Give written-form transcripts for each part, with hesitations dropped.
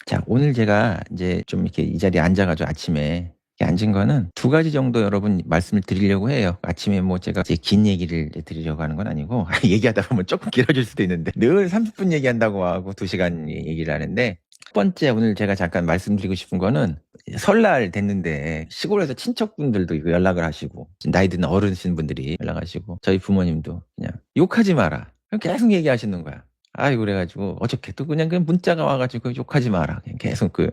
자, 오늘 제가 이제 좀 이렇게 이 자리에 앉아가지고 아침에 이렇게 앉은 거는 두 가지 정도 여러분 말씀을 드리려고 해요. 아침에 뭐 제가 이제 긴 얘기를 드리려고 하는 건 아니고 얘기하다 보면 조금 길어질 수도 있는데 늘 30분 얘기한다고 하고 2시간 얘기를 하는데 첫 번째 오늘 제가 잠깐 말씀드리고 싶은 거는 설날 됐는데 시골에서 친척분들도 이거 연락을 하시고 나이 든 어르신 분들이 연락하시고 저희 부모님도 그냥 욕하지 마라. 계속 얘기하시는 거야. 아이고 그래가지고 어저께 또 그냥 그 문자가 와가지고 욕하지 마라. 그냥 계속 그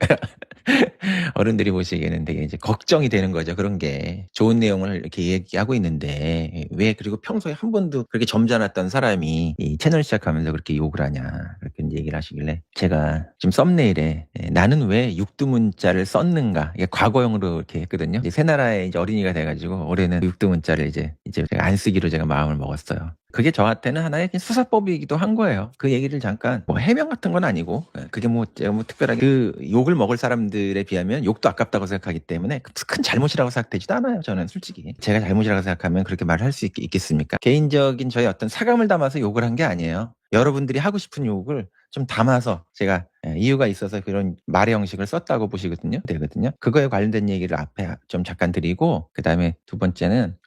어른들이 보시기에는 되게 이제 걱정이 되는 거죠. 그런 게 좋은 내용을 이렇게 얘기하고 있는데 왜 그리고 평소에 한 번도 그렇게 점잖았던 사람이 이 채널 시작하면서 그렇게 욕을 하냐 그렇게 이제 얘기를 하시길래 제가 지금 썸네일에 나는 왜 육두문자를 썼는가 이게 과거형으로 이렇게 했거든요. 이제 새나라의 이제 어린이가 돼가지고 올해는 육두문자를 이제 제가 안 쓰기로 제가 마음을 먹었어요. 그게 저한테는 하나의 그냥 수사법이기도 한 거예요. 그 얘기를 잠깐 뭐 해명 같은 건 아니고 그게 뭐 제가 뭐 특별하게 그 욕을 먹을 사람들에 비하면 욕도 아깝다고 생각하기 때문에 큰 잘못이라고 생각되지도 않아요. 저는 솔직히 제가 잘못이라고 생각하면 그렇게 말을 할 수 있겠습니까? 개인적인 저의 어떤 사감을 담아서 욕을 한 게 아니에요. 여러분들이 하고 싶은 욕을 좀 담아서 제가 이유가 있어서 그런 말의 형식을 썼다고 보시거든요. 되거든요. 그거에 관련된 얘기를 앞에 좀 잠깐 드리고 그다음에 두 번째는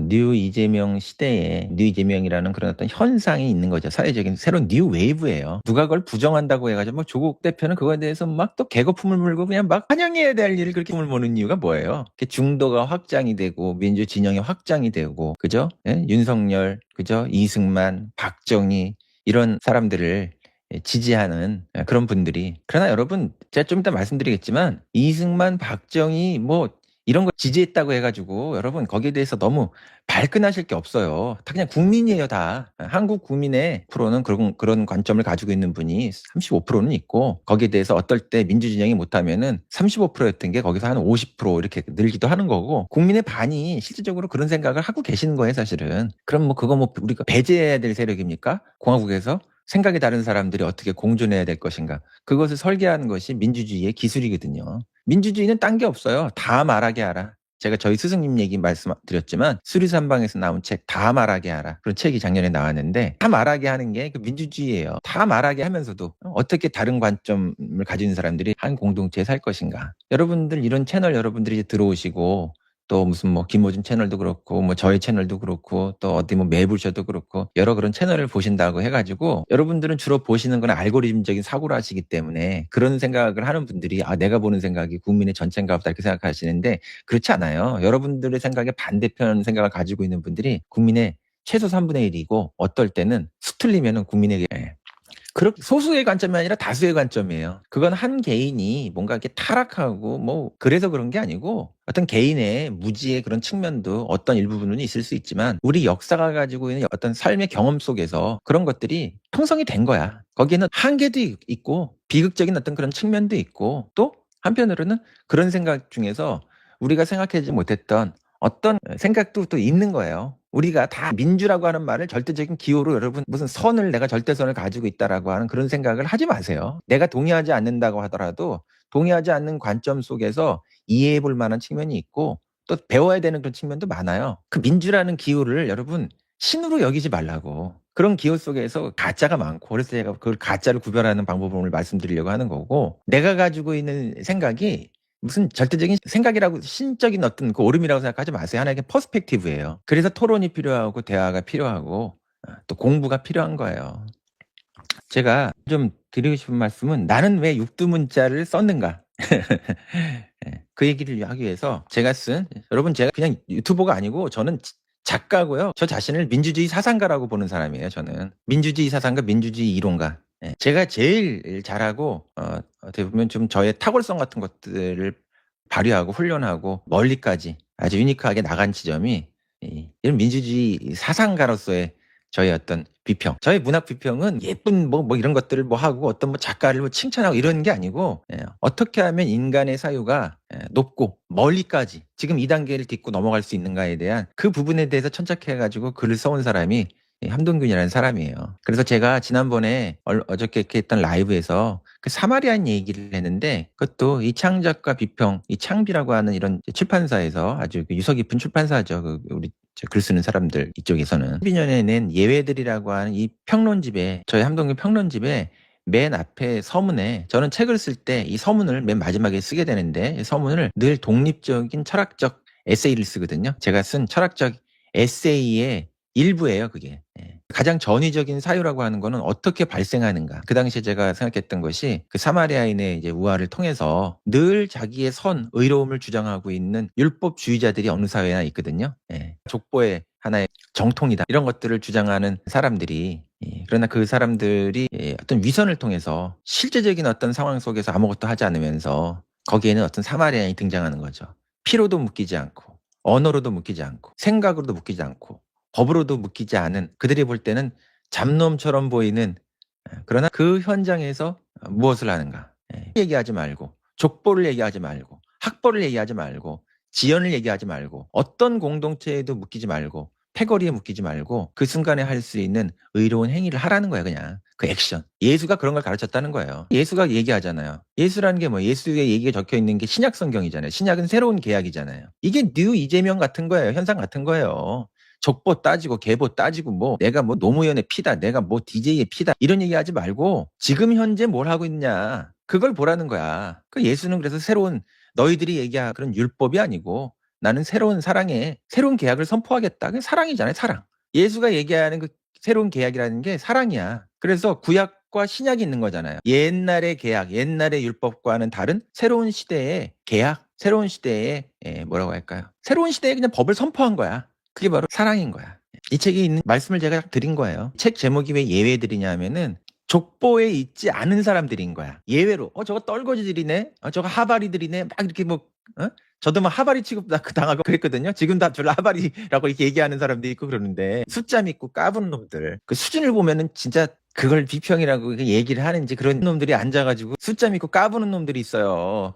뉴 이재명 시대에 뉴 이재명이라는 그런 어떤 현상이 있는 거죠. 사회적인 새로운 뉴 웨이브예요. 누가 그걸 부정한다고 해가지고 뭐 조국 대표는 그거에 대해서 막 또 개거품을 물고 그냥 막 환영해야 될 일을 그렇게 품을 모는 이유가 뭐예요? 중도가 확장이 되고 민주 진영이 확장이 되고 그죠? 예? 윤석열 그죠? 이승만 박정희 이런 사람들을 지지하는 그런 분들이 그러나 여러분 제가 좀 이따 말씀드리겠지만 이승만 박정희 뭐 이런 거 지지했다고 해가지고 여러분 거기에 대해서 너무 발끈하실 게 없어요. 다 그냥 국민이에요 다. 한국 국민의 프로는 그런 관점을 가지고 있는 분이 35%는 있고 거기에 대해서 어떨 때 민주진영이 못하면은 35%였던 게 거기서 한 50% 이렇게 늘기도 하는 거고 국민의 반이 실질적으로 그런 생각을 하고 계시는 거예요 사실은. 그럼 뭐 그거 뭐 우리가 배제해야 될 세력입니까? 공화국에서? 생각이 다른 사람들이 어떻게 공존해야 될 것인가. 그것을 설계하는 것이 민주주의의 기술이거든요. 민주주의는 딴 게 없어요. 다 말하게 하라. 제가 저희 스승님 얘기 말씀드렸지만 수리산방에서 나온 책 다 말하게 하라. 그런 책이 작년에 나왔는데 다 말하게 하는 게 그 민주주의예요. 다 말하게 하면서도 어떻게 다른 관점을 가진 사람들이 한 공동체에 살 것인가. 여러분들 이런 채널 여러분들이 이제 들어오시고 또 무슨 뭐 김호준 채널도 그렇고 뭐 저희 채널도 그렇고 또 어디 뭐 매불쇼도 그렇고 여러 그런 채널을 보신다고 해가지고 여러분들은 주로 보시는 건 알고리즘적인 사고를 하시기 때문에 그런 생각을 하는 분들이 내가 보는 생각이 국민의 전체인가 보다 이렇게 생각하시는데 그렇지 않아요. 여러분들의 생각에 반대편 생각을 가지고 있는 분들이 국민의 최소 3분의 1이고 어떨 때는 수틀리면은 국민에게 그렇게 소수의 관점이 아니라 다수의 관점이에요. 그건 한 개인이 뭔가 이렇게 타락하고 뭐 그래서 그런 게 아니고 어떤 개인의 무지의 그런 측면도 어떤 일부분은 있을 수 있지만 우리 역사가 가지고 있는 어떤 삶의 경험 속에서 그런 것들이 형성이 된 거야. 거기에는 한계도 있고 비극적인 어떤 그런 측면도 있고 또 한편으로는 그런 생각 중에서 우리가 생각하지 못했던 어떤 생각도 또 있는 거예요. 우리가 다 민주라고 하는 말을 절대적인 기호로 여러분 무슨 선을 내가 절대선을 가지고 있다라고 하는 그런 생각을 하지 마세요. 내가 동의하지 않는다고 하더라도 동의하지 않는 관점 속에서 이해해 볼 만한 측면이 있고 또 배워야 되는 그런 측면도 많아요. 그 민주라는 기호를 여러분 신으로 여기지 말라고. 그런 기호 속에서 가짜가 많고 그래서 제가 그걸 가짜를 구별하는 방법을 오늘 말씀드리려고 하는 거고 내가 가지고 있는 생각이 무슨 절대적인 생각이라고 신적인 어떤 그 옳음이라고 생각하지 마세요. 하나의 퍼스펙티브예요. 그래서 토론이 필요하고 대화가 필요하고 또 공부가 필요한 거예요. 제가 좀 드리고 싶은 말씀은 나는 왜 육두문자를 썼는가? 그 얘기를 하기 위해서 제가 여러분 제가 그냥 유튜버가 아니고 저는 작가고요. 저 자신을 민주주의 사상가라고 보는 사람이에요. 저는 민주주의 사상가, 민주주의 이론가. 제가 제일 잘하고 어떻게 보면 좀 저의 탁월성 같은 것들을 발휘하고 훈련하고 멀리까지 아주 유니크하게 나간 지점이 이런 민주주의 사상가로서의 저의 어떤 비평. 저의 문학 비평은 예쁜 뭐 이런 것들을 뭐 하고 어떤 뭐 작가를 뭐 칭찬하고 이런 게 아니고 어떻게 하면 인간의 사유가 높고 멀리까지 지금 이 단계를 딛고 넘어갈 수 있는가에 대한 그 부분에 대해서 천착해가지고 글을 써온 사람이 함동균이라는 사람이에요. 그래서 제가 지난번에 어저께 이렇게 했던 라이브에서 그 사마리안 얘기를 했는데 그것도 이 창작과 비평, 이 창비라고 하는 이런 출판사에서 아주 유서 깊은 출판사죠. 우리 글 쓰는 사람들 이쪽에서는 12년에 낸 예외들이라고 하는 이 평론집에 저희 함동균 평론집에 맨 앞에 서문에 저는 책을 쓸 때 이 서문을 맨 마지막에 쓰게 되는데 이 서문을 늘 독립적인 철학적 에세이를 쓰거든요. 제가 쓴 철학적 에세이의 일부예요, 그게. 예. 가장 전위적인 사유라고 하는 거는 어떻게 발생하는가. 그 당시에 제가 생각했던 것이 그 사마리아인의 이제 우화를 통해서 늘 자기의 의로움을 주장하고 있는 율법주의자들이 어느 사회나 있거든요. 예. 족보의 하나의 정통이다. 이런 것들을 주장하는 사람들이 그러나 그 사람들이 어떤 위선을 통해서 실제적인 어떤 상황 속에서 아무것도 하지 않으면서 거기에는 어떤 사마리아인이 등장하는 거죠. 피로도 묶이지 않고 언어로도 묶이지 않고 생각으로도 묶이지 않고 법으로도 묶이지 않은 그들이 볼 때는 잡놈처럼 보이는 그러나 그 현장에서 무엇을 하는가. 얘기하지 말고 족보를 얘기하지 말고 학벌을 얘기하지 말고 지연을 얘기하지 말고 어떤 공동체에도 묶이지 말고 패거리에 묶이지 말고 그 순간에 할 수 있는 의로운 행위를 하라는 거야 그냥. 그 액션. 예수가 그런 걸 가르쳤다는 거예요. 예수가 얘기하잖아요. 예수라는 게 뭐 예수의 얘기가 적혀 있는 게 신약 성경이잖아요. 신약은 새로운 계약이잖아요. 이게 뉴 이재명 같은 거예요. 현상 같은 거예요. 족보 따지고 계보 따지고 뭐 내가 뭐 노무현의 피다 내가 뭐 DJ의 피다 이런 얘기하지 말고 지금 현재 뭘 하고 있냐 그걸 보라는 거야. 그 예수는 그래서 새로운 너희들이 얘기한 그런 율법이 아니고 나는 새로운 사랑의 새로운 계약을 선포하겠다. 그게 사랑이잖아요. 사랑. 예수가 얘기하는 그 새로운 계약이라는 게 사랑이야. 그래서 구약과 신약이 있는 거잖아요. 옛날의 계약, 옛날의 율법과는 다른 새로운 시대의 계약, 새로운 시대의 뭐라고 할까요? 새로운 시대에 그냥 법을 선포한 거야. 그게 바로 사랑인 거야. 이 책에 있는 말씀을 제가 드린 거예요. 책 제목이 왜 예외들이냐 하면은 족보에 있지 않은 사람들인 거야. 예외로 저거 떨거지들이네. 저거 하바리들이네. 막 이렇게 뭐 저도 막 하바리 취급 당하고 그랬거든요. 지금 다 저를 하바리라고 이렇게 얘기하는 사람도 있고 그러는데 숫자 믿고 까부는 놈들. 그 수준을 보면은 진짜 그걸 비평이라고 얘기를 하는지 그런 놈들이 앉아가지고 숫자 믿고 까부는 놈들이 있어요.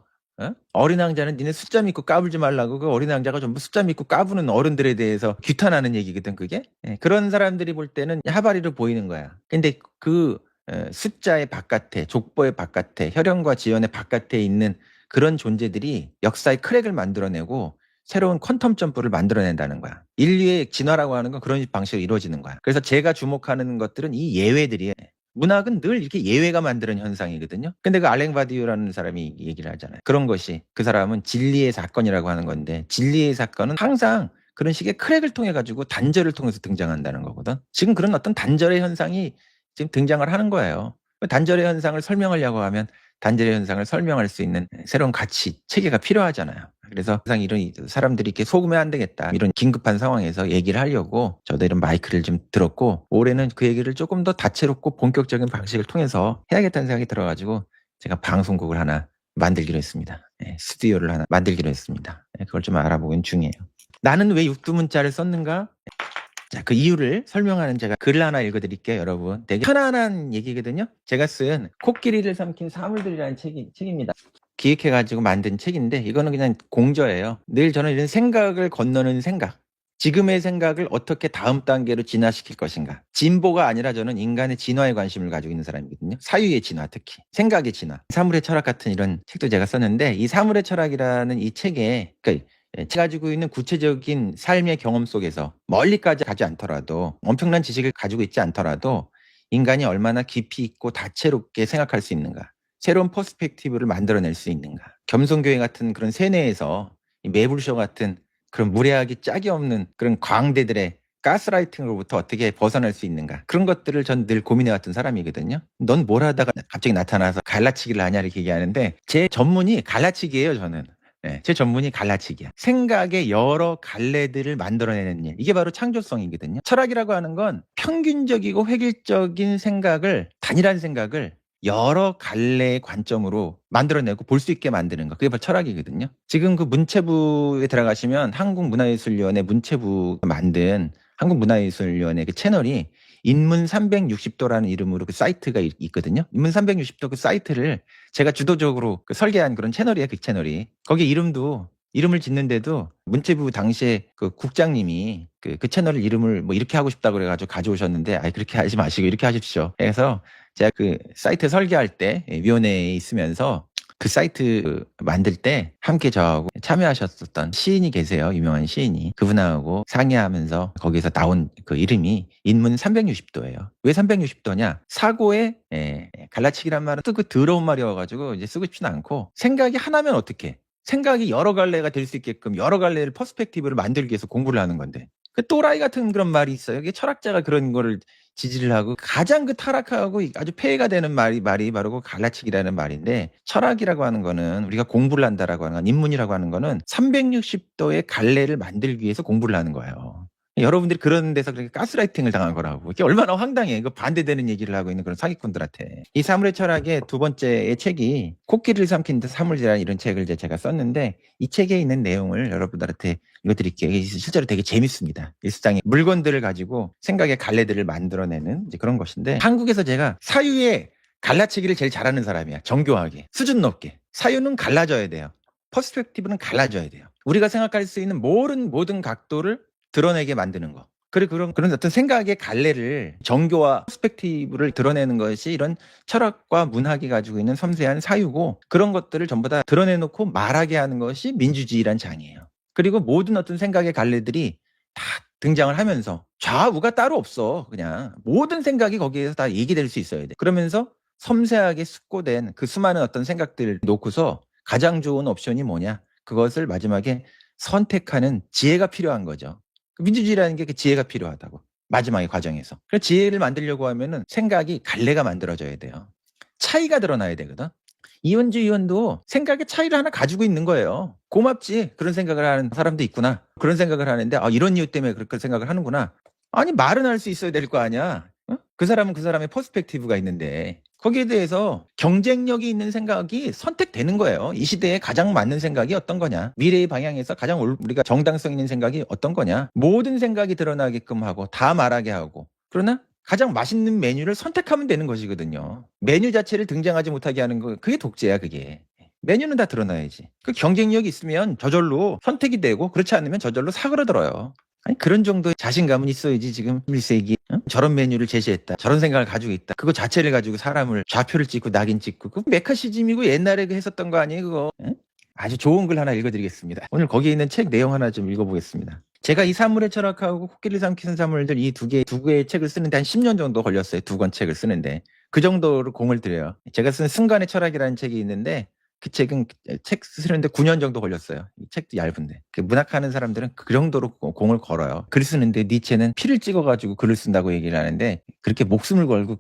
어린 왕자는 니네 숫자 믿고 까불지 말라고 그 어린 왕자가 전부 숫자 믿고 까부는 어른들에 대해서 규탄하는 얘기거든 그게. 그런 사람들이 볼 때는 하바리로 보이는 거야. 근데 그 숫자의 바깥에 족보의 바깥에 혈연과 지연의 바깥에 있는 그런 존재들이 역사의 크랙을 만들어내고 새로운 퀀텀 점프를 만들어낸다는 거야. 인류의 진화라고 하는 건 그런 방식으로 이루어지는 거야. 그래서 제가 주목하는 것들은 이 예외들이에요. 문학은 늘 이렇게 예외가 만드는 현상이거든요. 근데 그 알랭 바디유라는 사람이 얘기를 하잖아요. 그런 것이 그 사람은 진리의 사건이라고 하는 건데 진리의 사건은 항상 그런 식의 크랙을 통해 가지고 단절을 통해서 등장한다는 거거든. 지금 그런 어떤 단절의 현상이 지금 등장을 하는 거예요. 단절의 현상을 설명하려고 하면 단절의 현상을 설명할 수 있는 새로운 가치, 체계가 필요하잖아요. 그래서 항상 이런 사람들이 이렇게 속으면 안 되겠다. 이런 긴급한 상황에서 얘기를 하려고 저도 이런 마이크를 좀 들었고 올해는 그 얘기를 조금 더 다채롭고 본격적인 방식을 통해서 해야겠다는 생각이 들어가지고 제가 방송국을 하나 만들기로 했습니다. 스튜디오를 하나 만들기로 했습니다. 그걸 좀 알아보긴 중이에요. 나는 왜 육두문자를 썼는가? 자, 그 이유를 설명하는 제가 글을 하나 읽어드릴게요, 여러분. 되게 편안한 얘기거든요. 제가 쓴 코끼리를 삼킨 사물들이라는 책입니다. 기획해가지고 만든 책인데 이거는 그냥 공저예요. 늘 저는 이런 생각을 건너는 생각. 지금의 생각을 어떻게 다음 단계로 진화시킬 것인가. 진보가 아니라 저는 인간의 진화에 관심을 가지고 있는 사람이거든요. 사유의 진화 특히. 생각의 진화. 사물의 철학 같은 이런 책도 제가 썼는데 이 사물의 철학이라는 이 책에 그러니까 제가 가지고 있는 구체적인 삶의 경험 속에서 멀리까지 가지 않더라도 엄청난 지식을 가지고 있지 않더라도 인간이 얼마나 깊이 있고 다채롭게 생각할 수 있는가. 새로운 퍼스펙티브를 만들어낼 수 있는가. 겸손교회 같은 그런 세뇌에서 매불쇼 같은 그런 무례하기 짝이 없는 그런 광대들의 가스라이팅으로부터 어떻게 벗어날 수 있는가. 그런 것들을 전 늘 고민해왔던 사람이거든요. 넌 뭘 하다가 갑자기 나타나서 갈라치기를 하냐 이렇게 얘기하는데 제 전문이 갈라치기예요 저는. 제 전문이 갈라치기야. 생각의 여러 갈래들을 만들어내는 일. 이게 바로 창조성이거든요. 철학이라고 하는 건 평균적이고 획일적인 생각을 단일한 생각을 여러 갈래의 관점으로 만들어내고 볼 수 있게 만드는 거. 그게 바로 철학이거든요. 지금 그 문체부에 들어가시면 한국문화예술위원회 문체부가 만든 한국문화예술위원회 그 채널이 인문 360도라는 이름으로 그 사이트가 있거든요. 인문 360도 그 사이트를 제가 주도적으로 그 설계한 그런 채널이에요. 그 채널이. 거기 이름을 짓는데도 문체부 당시에 그 국장님이 그 채널 이름을 뭐 이렇게 하고 싶다고 그래가지고 가져오셨는데 그렇게 하지 마시고 이렇게 하십시오. 그래서 제가 그 사이트 설계할 때 위원회에 있으면서 그 사이트 만들 때 함께 저하고 참여하셨었던 시인이 계세요. 유명한 시인이. 그분하고 상의하면서 거기서 나온 그 이름이 인문 360도예요. 왜 360도냐? 사고에 갈라치기란 말은 또 그 더러운 말이어 가지고 이제 쓰고 싶지는 않고, 생각이 하나면 어떡해. 생각이 여러 갈래가 될 수 있게끔 여러 갈래를 퍼스펙티브를 만들기 위해서 공부를 하는 건데. 그 또라이 같은 그런 말이 있어요. 이게 철학자가 그런 거를 지지를 하고, 가장 그 타락하고 아주 폐해가 되는 말이 바로 그 갈라치기라는 말인데, 철학이라고 하는 거는, 우리가 공부를 한다라고 하는 건, 인문이라고 하는 거는 360도의 갈래를 만들기 위해서 공부를 하는 거예요. 여러분들이 그런 데서 그렇게 가스라이팅을 당한 거라고. 이게 얼마나 황당해. 그 반대되는 얘기를 하고 있는 그런 사기꾼들한테. 이 사물의 철학의 두 번째의 책이 코끼리를 삼킨 사물이라는 이런 책을 이제 제가 썼는데, 이 책에 있는 내용을 여러분들한테 읽어드릴게요. 이게 실제로 되게 재밌습니다. 일상의 물건들을 가지고 생각의 갈래들을 만들어내는 이제 그런 것인데, 한국에서 제가 사유의 갈라치기를 제일 잘하는 사람이야. 정교하게, 수준 높게. 사유는 갈라져야 돼요. 퍼스펙티브는 갈라져야 돼요. 우리가 생각할 수 있는 모든 각도를 드러내게 만드는 거. 그런 어떤 생각의 갈래를, 정교와 퍼스펙티브를 드러내는 것이 이런 철학과 문학이 가지고 있는 섬세한 사유고, 그런 것들을 전부 다 드러내놓고 말하게 하는 것이 민주주의란 장이에요. 그리고 모든 어떤 생각의 갈래들이 다 등장을 하면서, 좌우가 따로 없어. 그냥 모든 생각이 거기에서 다 얘기될 수 있어야 돼. 그러면서 섬세하게 숙고된 그 수많은 어떤 생각들을 놓고서 가장 좋은 옵션이 뭐냐, 그것을 마지막에 선택하는 지혜가 필요한 거죠. 민주주의라는 게 그 지혜가 필요하다고. 마지막에 과정에서. 그 지혜를 만들려고 하면은 생각이 갈래가 만들어져야 돼요. 차이가 드러나야 되거든. 이현주 의원도 생각의 차이를 하나 가지고 있는 거예요. 고맙지. 그런 생각을 하는 사람도 있구나. 그런 생각을 하는데, 이런 이유 때문에 그렇게 생각을 하는구나. 아니, 말은 할 수 있어야 될 거 아니야. 어? 그 사람은 그 사람의 퍼스펙티브가 있는데, 거기에 대해서 경쟁력이 있는 생각이 선택되는 거예요. 이 시대에 가장 맞는 생각이 어떤 거냐, 미래의 방향에서 가장 우리가 정당성 있는 생각이 어떤 거냐, 모든 생각이 드러나게끔 하고 다 말하게 하고, 그러나 가장 맛있는 메뉴를 선택하면 되는 것이거든요. 메뉴 자체를 등장하지 못하게 하는 거, 그게 독재야. 그게 메뉴는 다 드러나야지. 그 경쟁력이 있으면 저절로 선택이 되고, 그렇지 않으면 저절로 사그러들어요. 아니, 그런 정도의 자신감은 있어야지. 지금 21세기 저런 메뉴를 제시했다, 저런 생각을 가지고 있다, 그거 자체를 가지고 사람을 좌표를 찍고 낙인 찍고, 그 메카시즘이고 옛날에 그 했었던 거 아니에요 그거. 아주 좋은 글 하나 읽어드리겠습니다. 오늘 거기에 있는 책 내용 하나 좀 읽어보겠습니다. 제가 이 사물의 철학하고 코끼리 삼키는 사물들, 이 두 개의 책을 쓰는데 한 10년 정도 걸렸어요. 두 권 책을 쓰는데 그 정도로 공을 들여요. 제가 쓴 순간의 철학이라는 책이 있는데, 그 책은 책 쓰는데 9년 정도 걸렸어요. 이 책도 얇은데. 그 문학하는 사람들은 그 정도로 공을 걸어요. 글 쓰는데 니체는 피를 찍어가지고 글을 쓴다고 얘기를 하는데, 그렇게 목숨을 걸고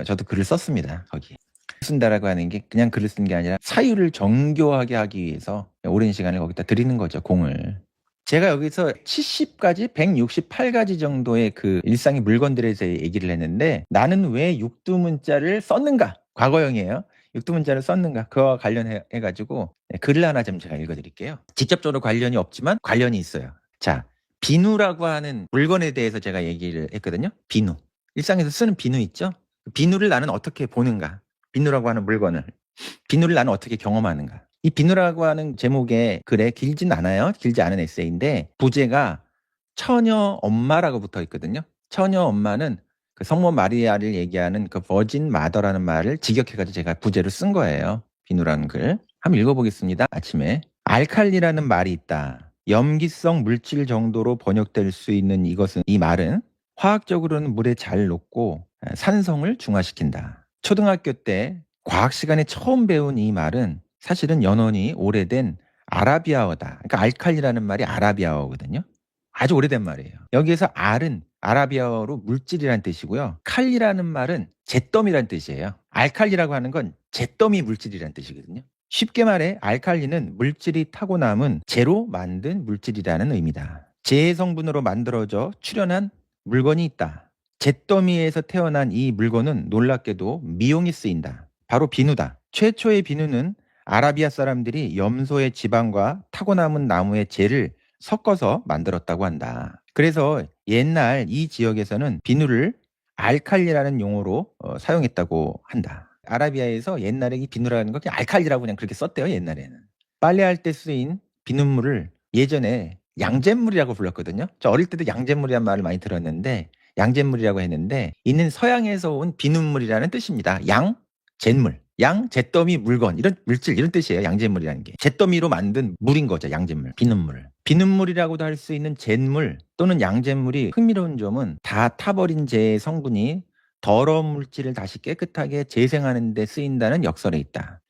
저도 글을 썼습니다. 거기. 쓴다라고 하는 게 그냥 글을 쓴 게 아니라 사유를 정교하게 하기 위해서 오랜 시간을 거기다 드리는 거죠, 공을. 제가 여기서 70가지, 168가지 정도의 그 일상의 물건들에 대해 얘기를 했는데, 나는 왜 육두문자를 썼는가? 과거형이에요. 육두문자를 썼는가? 그와 관련해 가지고 글을 하나 좀 제가 읽어드릴게요. 직접적으로 관련이 없지만 관련이 있어요. 자, 비누라고 하는 물건에 대해서 제가 얘기를 했거든요. 비누. 일상에서 쓰는 비누 있죠? 비누를 나는 어떻게 보는가? 비누라고 하는 물건을. 비누를 나는 어떻게 경험하는가? 이 비누라고 하는 제목의 글에 길진 않아요. 길지 않은 에세이인데, 부제가 처녀 엄마라고 붙어 있거든요. 처녀 엄마는 그 성모 마리아를 얘기하는 그 버진 마더라는 말을 직역해가지고 제가 부제로 쓴 거예요. 비누라는 글. 한번 읽어보겠습니다. 아침에. 알칼리라는 말이 있다. 염기성 물질 정도로 번역될 수 있는 이 말은 화학적으로는 물에 잘 녹고 산성을 중화시킨다. 초등학교 때 과학 시간에 처음 배운 이 말은 사실은 연원이 오래된 아라비아어다. 그러니까 알칼리라는 말이 아라비아어거든요. 아주 오래된 말이에요. 여기에서 알은 아라비아어로 물질이란 뜻이고요. 칼리라는 말은 잿더미란 뜻이에요. 알칼리라고 하는 건 잿더미 물질이란 뜻이거든요. 쉽게 말해 알칼리는 물질이 타고 남은 재로 만든 물질이라는 의미다. 재 성분으로 만들어져 출현한 물건이 있다. 잿더미에서 태어난 이 물건은 놀랍게도 미용이 쓰인다. 바로 비누다. 최초의 비누는 아라비아 사람들이 염소의 지방과 타고 남은 나무의 재를 섞어서 만들었다고 한다. 그래서 옛날 이 지역에서는 비누를 알칼리라는 용어로 사용했다고 한다. 아라비아에서 옛날에 이 비누라는 거 그냥 알칼리라고 그냥 그렇게 썼대요, 옛날에는. 빨래할 때 쓰인 비눗물을 예전에 양잿물이라고 불렀거든요. 저 어릴 때도 양잿물이라는 말을 많이 들었는데, 양잿물이라고 했는데, 이는 서양에서 온 비눗물이라는 뜻입니다. 잿물. 잿더미 물건 이런 물질 이런 뜻이에요. 양잿물이라는 게. 잿더미로 만든 물인 거죠. 양잿물. 비눗물. 비눗물이라고도 할 수 있는 잿물 또는 양잿물이 흥미로운 점은 다 타버린 재의 성분이 더러운 물질을 다시 깨끗하게 재생하는 데 쓰인다는 역설에 있다.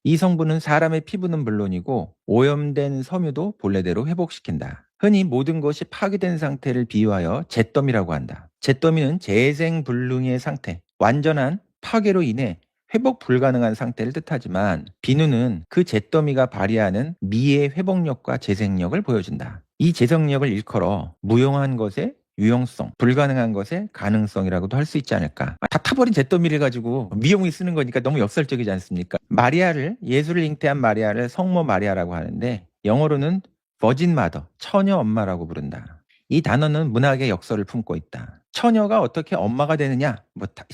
이 성분은 사람의 피부는 물론이고 오염된 섬유도 본래대로 회복시킨다. 흔히 모든 것이 파괴된 상태를 비유하여 잿더미라고 한다. 잿더미는 재생불능의 상태, 완전한 파괴로 인해 회복 불가능한 상태를 뜻하지만 비누는 그 잿더미가 발휘하는 미의 회복력과 재생력을 보여준다. 이 재생력을 일컬어 무용한 것의 유용성, 불가능한 것의 가능성이라고도 할 수 있지 않을까. 다 타버린 잿더미를 가지고 미용이 쓰는 거니까 너무 역설적이지 않습니까? 마리아를, 예수를 잉태한 마리아를 성모 마리아라고 하는데 영어로는 버진 마더, 처녀 엄마라고 부른다. 이 단어는 문학의 역설을 품고 있다. 처녀가 어떻게 엄마가 되느냐?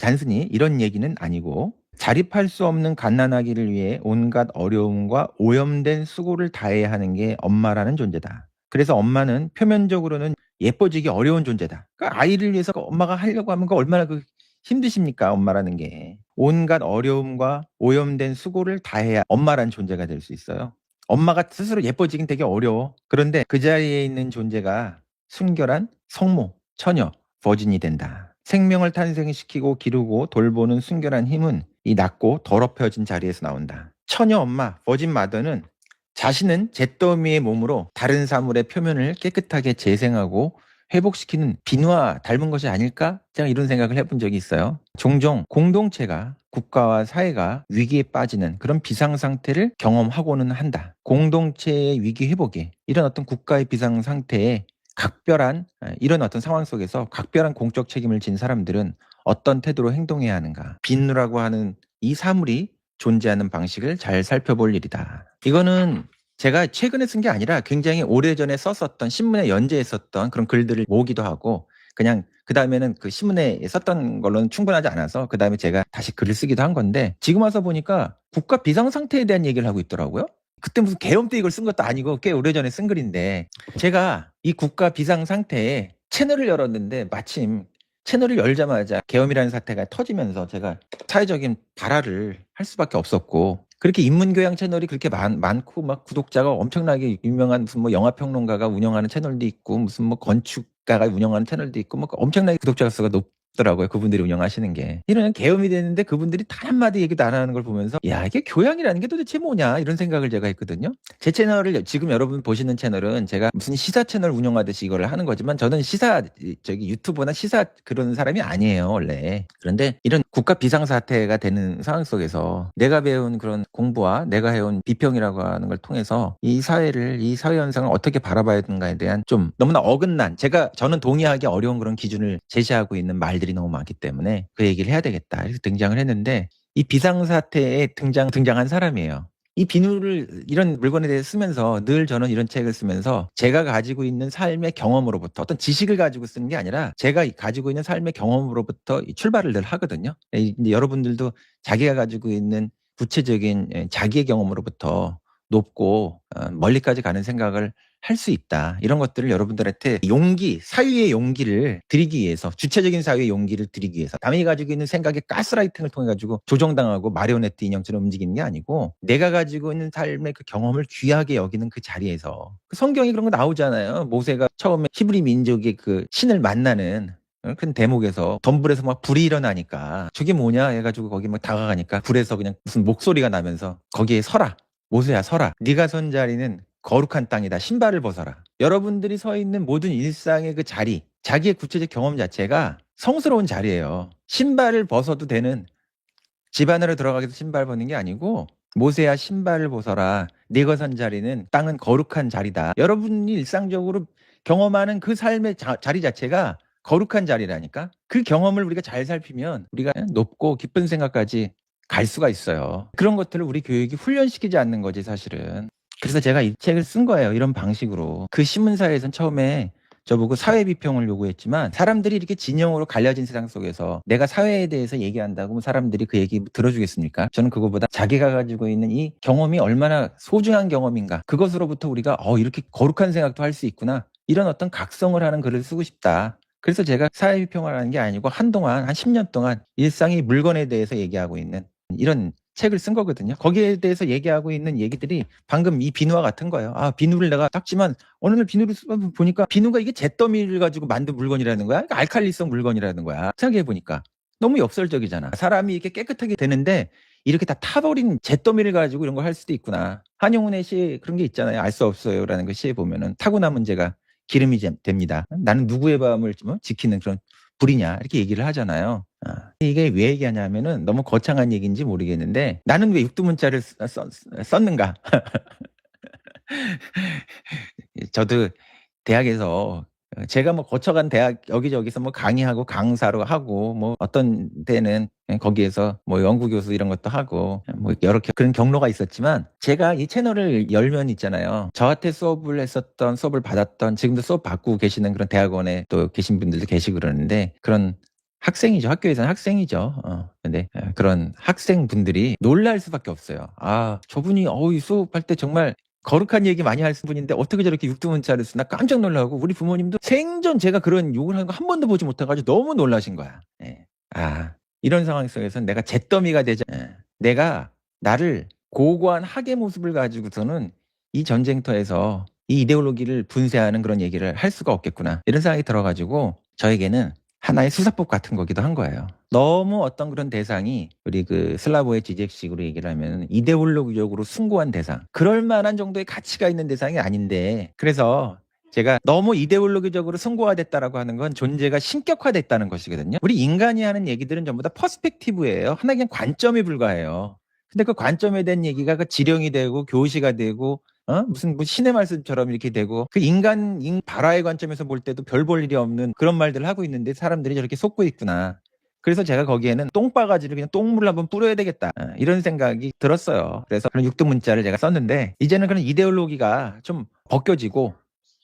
단순히 이런 얘기는 아니고 자립할 수 없는 갓난아기를 위해 온갖 어려움과 오염된 수고를 다해야 하는 게 엄마라는 존재다. 그래서 엄마는 표면적으로는 예뻐지기 어려운 존재다. 그러니까 아이를 위해서 엄마가 하려고 하면 얼마나 힘드십니까? 엄마라는 게. 온갖 어려움과 오염된 수고를 다해야 엄마라는 존재가 될 수 있어요. 엄마가 스스로 예뻐지긴 되게 어려워. 그런데 그 자리에 있는 존재가 순결한 성모, 처녀, 버진이 된다. 생명을 탄생시키고 기르고 돌보는 순결한 힘은 이 낮고 더럽혀진 자리에서 나온다. 처녀 엄마, 버진 마더는 자신은 잿더미의 몸으로 다른 사물의 표면을 깨끗하게 재생하고 회복시키는 비누와 닮은 것이 아닐까? 제가 이런 생각을 해본 적이 있어요. 종종 공동체가 국가와 사회가 위기에 빠지는 그런 비상상태를 경험하고는 한다. 공동체의 위기 회복에 이런 어떤 국가의 비상상태에 각별한 이런 어떤 상황 속에서 각별한 공적 책임을 진 사람들은 어떤 태도로 행동해야 하는가. 비누라고 하는 이 사물이 존재하는 방식을 잘 살펴볼 일이다. 이거는 제가 최근에 쓴 게 아니라 굉장히 오래전에 썼었던 신문에 연재했었던 그런 글들을 모으기도 하고 그냥 그 다음에는 그 신문에 썼던 걸로는 충분하지 않아서 그 다음에 제가 다시 글을 쓰기도 한 건데 지금 와서 보니까 국가 비상상태에 대한 얘기를 하고 있더라고요. 그때 무슨 계엄 때 이걸 쓴 것도 아니고 꽤 오래전에 쓴 글인데 제가 이 국가 비상상태에 채널을 열었는데 마침 채널을 열자마자 계엄이라는 사태가 터지면서 제가 사회적인 발화를 할 수밖에 없었고 그렇게 인문교양 채널이 그렇게 많고 막 구독자가 엄청나게 유명한 무슨 뭐 영화평론가가 운영하는 채널도 있고 무슨 뭐 건축가가 운영하는 채널도 있고 뭐 엄청나게 구독자 수가 높더라고요. 그분들이 운영하시는 게. 이런 계엄이 됐는데 그분들이 단 한마디 얘기도 안 하는 걸 보면서 야 이게 교양이라는 게 도대체 뭐냐 이런 생각을 제가 했거든요. 제 채널을 지금 여러분 보시는 채널은 제가 무슨 시사 채널 운영하듯이 이걸 하는 거지만 저는 유튜버나 시사 그런 사람이 아니에요 원래. 그런데 이런 국가 비상사태가 되는 상황 속에서 내가 배운 그런 공부와 내가 해온 비평이라고 하는 걸 통해서 이 사회를 이 사회 현상을 어떻게 바라봐야 되는가에 대한 좀 너무나 어긋난 저는 동의하기 어려운 그런 기준을 제시하고 있는 말들이 너무 많기 때문에 그 얘기를 해야 되겠다 이렇게 등장을 했는데 이 비상사태에 등장한 사람이에요. 이 비누를 이런 물건에 대해서 쓰면서 늘 저는 이런 책을 쓰면서 제가 가지고 있는 삶의 경험으로부터 어떤 지식을 가지고 쓰는 게 아니라 제가 가지고 있는 삶의 경험으로부터 출발을 늘 하거든요. 이제 여러분들도 자기가 가지고 있는 구체적인 자기의 경험으로부터 높고 멀리까지 가는 생각을 할 수 있다. 이런 것들을 여러분들한테 사유의 용기를 드리기 위해서 주체적인 사유의 용기를 드리기 위해서 남이 가지고 있는 생각의 가스라이팅을 통해 가지고 조정당하고 마리오네트 인형처럼 움직이는 게 아니고 내가 가지고 있는 삶의 그 경험을 귀하게 여기는 그 자리에서 그 성경에 그런 거 나오잖아요. 모세가 처음에 히브리 민족의 그 신을 만나는 큰 대목에서 덤불에서 막 불이 일어나니까 저게 뭐냐 해가지고 거기 막 다가가니까 불에서 그냥 무슨 목소리가 나면서 거기에 서라 모세야 서라 네가 선 자리는 거룩한 땅이다. 신발을 벗어라. 여러분들이 서 있는 모든 일상의 그 자리, 자기의 구체적 경험 자체가 성스러운 자리예요. 신발을 벗어도 되는 집 안으로 들어가서 신발 벗는 게 아니고 모세야 신발을 벗어라. 네가 선 자리는 땅은 거룩한 자리다. 여러분이 일상적으로 경험하는 그 삶의 자리 자체가 거룩한 자리라니까. 그 경험을 우리가 잘 살피면 우리가 높고 깊은 생각까지 갈 수가 있어요. 그런 것들을 우리 교육이 훈련시키지 않는 거지 사실은. 그래서 제가 이 책을 쓴 거예요. 이런 방식으로. 그 신문사에선 처음에 저보고 사회 비평을 요구했지만 사람들이 이렇게 진영으로 갈려진 세상 속에서 내가 사회에 대해서 얘기한다고 사람들이 그 얘기 들어주겠습니까? 저는 그거보다 자기가 가지고 있는 이 경험이 얼마나 소중한 경험인가. 그것으로부터 우리가 이렇게 거룩한 생각도 할 수 있구나. 이런 어떤 각성을 하는 글을 쓰고 싶다. 그래서 제가 사회 비평을 하는 게 아니고 한동안 한 10년 동안 일상의 물건에 대해서 얘기하고 있는 이런 책을 쓴 거거든요. 거기에 대해서 얘기하고 있는 얘기들이 방금 이 비누와 같은 거예요. 아, 비누를 내가 닦지만 어느 날 비누를 보니까 비누가 이게 잿더미를 가지고 만든 물건이라는 거야. 그러니까 알칼리성 물건이라는 거야. 생각해 보니까 너무 역설적이잖아. 사람이 이렇게 깨끗하게 되는데 이렇게 다 타버린 잿더미를 가지고 이런 걸 할 수도 있구나. 한용운의 시에 그런 게 있잖아요. 알 수 없어요라는 그 시에 보면은 타고난 문제가 기름이 됩니다. 나는 누구의 마음을 지키는 그런 불이냐 이렇게 얘기를 하잖아요. 이게 왜 얘기하냐면은 너무 거창한 얘기인지 모르겠는데 나는 왜 육두문자를 썼는가? 저도 대학에서 제가 뭐 거쳐간 대학 여기저기서 뭐 강의하고 강사로 하고 뭐 어떤 때는 거기에서 뭐 연구교수 이런 것도 하고 뭐 여러 그런 경로가 있었지만 제가 이 채널을 열면 있잖아요. 저한테 수업을 받았던 지금도 수업 받고 계시는 그런 대학원에 또 계신 분들도 계시고 그러는데 그런 학생이죠. 학교에서는 학생이죠. 근데 그런 학생분들이 놀랄 수밖에 없어요. 아, 저분이 이 수업할 때 정말 거룩한 얘기 많이 하시는 분인데 어떻게 저렇게 육두문자를 쓰나 깜짝 놀라고 우리 부모님도 생전 제가 그런 욕을 하는 거 한 번도 보지 못해가지고 너무 놀라신 거야. 예. 이런 상황 속에서 내가 잿더미가 되자. 내가 나를 고고한 학의 모습을 가지고서는 이 전쟁터에서 이 이데올로기를 분쇄하는 그런 얘기를 할 수가 없겠구나. 이런 생각이 들어가지고 저에게는 하나의 수사법 같은 거기도 한 거예요. 너무 어떤 그런 대상이 우리 그 슬라보의 지젝식으로 얘기를 하면 이데올로기적으로 숭고한 대상, 그럴 만한 정도의 가치가 있는 대상이 아닌데 그래서 제가 너무 이데올로기적으로 숭고화됐다라고 하는 건 존재가 신격화됐다는 것이거든요. 우리 인간이 하는 얘기들은 전부 다 퍼스펙티브예요. 하나의 그냥 관점에 불과해요. 근데 그 관점에 대한 얘기가 그 지령이 되고 교시가 되고 무슨 뭐 신의 말씀처럼 이렇게 되고 그 발화의 관점에서 볼 때도 별 볼 일이 없는 그런 말들을 하고 있는데 사람들이 저렇게 속고 있구나. 그래서 제가 거기에는 똥바가지를 그냥 똥물로 한번 뿌려야 되겠다. 이런 생각이 들었어요. 그래서 그런 육두문자를 제가 썼는데 이제는 그런 이데올로기가 좀 벗겨지고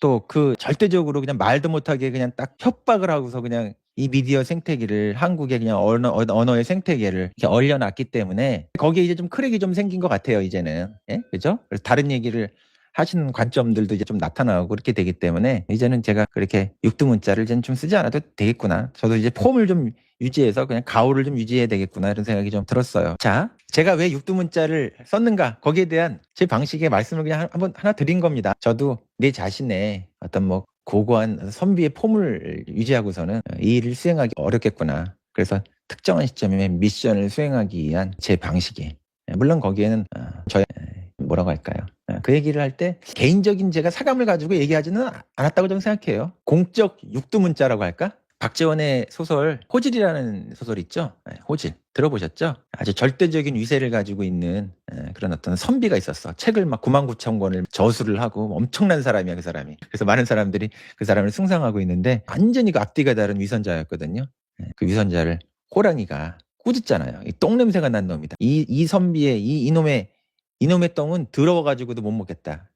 또 그 절대적으로 그냥 말도 못하게 그냥 딱 협박을 하고서 그냥 이 미디어 생태계를 한국의 그냥 언어의 생태계를 이렇게 얼려놨기 때문에 거기에 이제 좀 크랙이 좀 생긴 것 같아요 이제는. 예? 그죠? 그래서 다른 얘기를 하시는 관점들도 이제 좀 나타나고 그렇게 되기 때문에 이제는 제가 그렇게 육두문자를 이제는 좀 쓰지 않아도 되겠구나. 저도 이제 폼을 좀 유지해서 그냥 가오를 좀 유지해야 되겠구나 이런 생각이 좀 들었어요. 자, 제가 왜 육두문자를 썼는가 거기에 대한 제 방식의 말씀을 그냥 한번 하나 드린 겁니다. 저도 내 자신의 어떤 뭐 고고한 선비의 폼을 유지하고서는 이 일을 수행하기 어렵겠구나. 그래서 특정한 시점에 미션을 수행하기 위한 제 방식이 물론 거기에는 저의 뭐라고 할까요? 그 얘기를 할 때 개인적인 제가 사감을 가지고 얘기하지는 않았다고 저는 생각해요. 공적 육두문자라고 할까? 박재원의 소설 호질이라는 소설 있죠? 호질 들어보셨죠? 아주 절대적인 위세를 가지고 있는 그런 어떤 선비가 있었어. 책을 막 99,000권을 저술을 하고 엄청난 사람이야 그 사람이. 그래서 많은 사람들이 그 사람을 숭상하고 있는데 완전히 그 앞뒤가 다른 위선자였거든요. 그 위선자를 호랑이가 꾸짖잖아요. 이 똥냄새가 난 놈이다. 이 선비의 이놈의 똥은 더러워가지고도 못 먹겠다.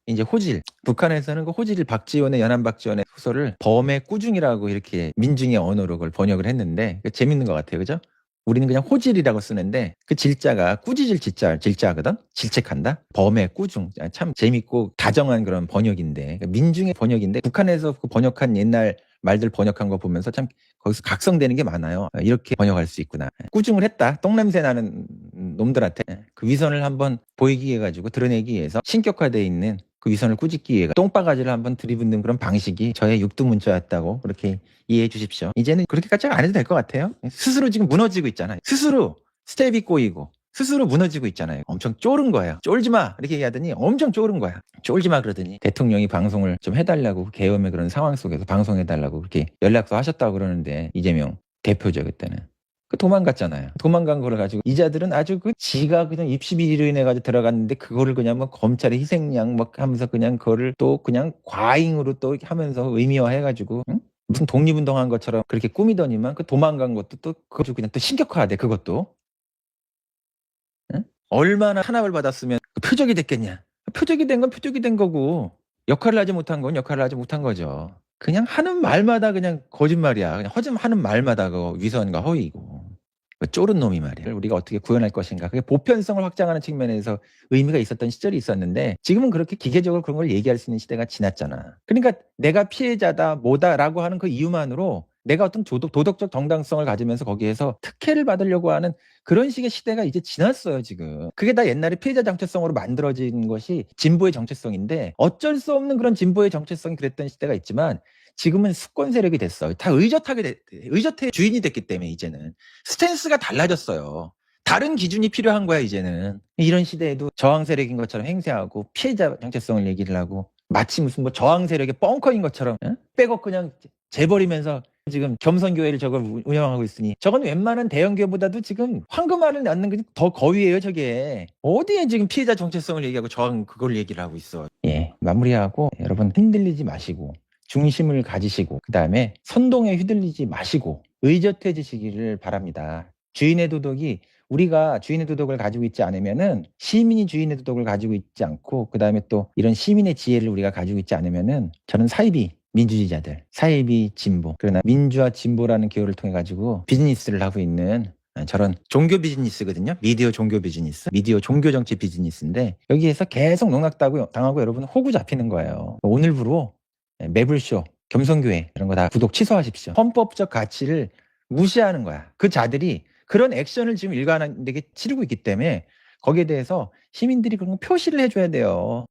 이제 호질. 북한에서는 그 호질 박지원의 연안 박지원의 소설을 범의 꾸중이라고 이렇게 민중의 언어로 그걸 번역을 했는데 재밌는 것 같아요. 그죠? 우리는 그냥 호질이라고 쓰는데 그 질자가 꾸짖을 질자거든? 질책한다? 범의 꾸중. 참 재밌고 다정한 그런 번역인데 그러니까 민중의 번역인데 북한에서 그 번역한 옛날 말들 번역한 거 보면서 참 거기서 각성되는 게 많아요. 이렇게 번역할 수 있구나. 꾸중을 했다. 똥냄새 나는 놈들한테 그 위선을 한번 보이기 위해 가지고 드러내기 위해서 신격화되어 있는 그 위선을 꾸짖기 위해 똥바가지를 한번 들이붓는 그런 방식이 저의 육두문자였다고 그렇게 이해해 주십시오. 이제는 그렇게까지 안 해도 될 것 같아요. 스스로 지금 무너지고 있잖아요. 스스로 스텝이 꼬이고 스스로 무너지고 있잖아요. 엄청 쫄은 거예요. 쫄지 마 이렇게 얘기하더니 엄청 쫄은 거야. 쫄지 마 그러더니 대통령이 방송을 좀 해달라고 계엄의 그런 상황 속에서 방송해달라고 그렇게 연락도 하셨다고 그러는데 이재명 대표죠 그때는. 그 도망갔잖아요. 도망간 거를 가지고 이자들은 아주 그 지가 그냥 입시비리로 인해 가지고 들어갔는데 그거를 그냥 뭐 검찰의 희생양 막 하면서 그냥 그거를 또 그냥 과잉으로 또 하면서 의미화해 가지고 응? 무슨 독립운동한 것처럼 그렇게 꾸미더니만 그 도망간 것도 또 그거 그냥 또 신격화돼 그것도. 응? 얼마나 탄압을 받았으면 그 표적이 됐겠냐. 표적이 된 건 표적이 된 거고 역할을 하지 못한 건 역할을 하지 못한 거죠. 그냥 하는 말마다 그냥 거짓말이야. 그냥 하는 말마다 그 위선과 허위이고. 그 쫄은 놈이 말이야. 우리가 어떻게 구현할 것인가. 그게 보편성을 확장하는 측면에서 의미가 있었던 시절이 있었는데 지금은 그렇게 기계적으로 그런 걸 얘기할 수 있는 시대가 지났잖아. 그러니까 내가 피해자다 뭐다라고 하는 그 이유만으로 내가 어떤 도덕적 정당성을 가지면서 거기에서 특혜를 받으려고 하는 그런 식의 시대가 이제 지났어요, 지금. 그게 다 옛날에 피해자 정체성으로 만들어진 것이 진보의 정체성인데 어쩔 수 없는 그런 진보의 정체성이 그랬던 시대가 있지만 지금은 수권 세력이 됐어요. 다 의젓의 주인이 됐기 때문에 이제는 스탠스가 달라졌어요. 다른 기준이 필요한 거야, 이제는. 이런 시대에도 저항 세력인 것처럼 행세하고 피해자 정체성을 얘기를 하고 마치 무슨 뭐 저항 세력의 벙커인 것처럼 백업 그냥 재버리면서 지금 겸손교회를 저걸 운영하고 있으니 저건 웬만한 대형교회보다도 지금 황금알을 낳는 게 더 거위예요, 저게. 어디에 지금 피해자 정체성을 얘기하고 저항 그걸 얘기를 하고 있어. 예, 마무리하고 여러분 흔들리지 마시고 중심을 가지시고 그다음에 선동에 휘둘리지 마시고 의젓해지시기를 바랍니다. 주인의 도덕이 우리가 주인의 도덕을 가지고 있지 않으면은 시민이 주인의 도덕을 가지고 있지 않고 그다음에 또 이런 시민의 지혜를 우리가 가지고 있지 않으면은 저는 사이비 민주주의자들, 사이비 진보, 그러나 민주화 진보라는 기호를 통해 가지고 비즈니스를 하고 있는 저런 종교 비즈니스거든요. 미디어 종교 비즈니스, 미디어 종교 정치 비즈니스인데 여기에서 계속 농락당하고 여러분 호구 잡히는 거예요. 오늘부로 매불쇼, 겸손교회 이런 거 다 구독 취소하십시오. 헌법적 가치를 무시하는 거야. 그 자들이 그런 액션을 지금 일관되게 치르고 있기 때문에 거기에 대해서 시민들이 그런 거 표시를 해줘야 돼요.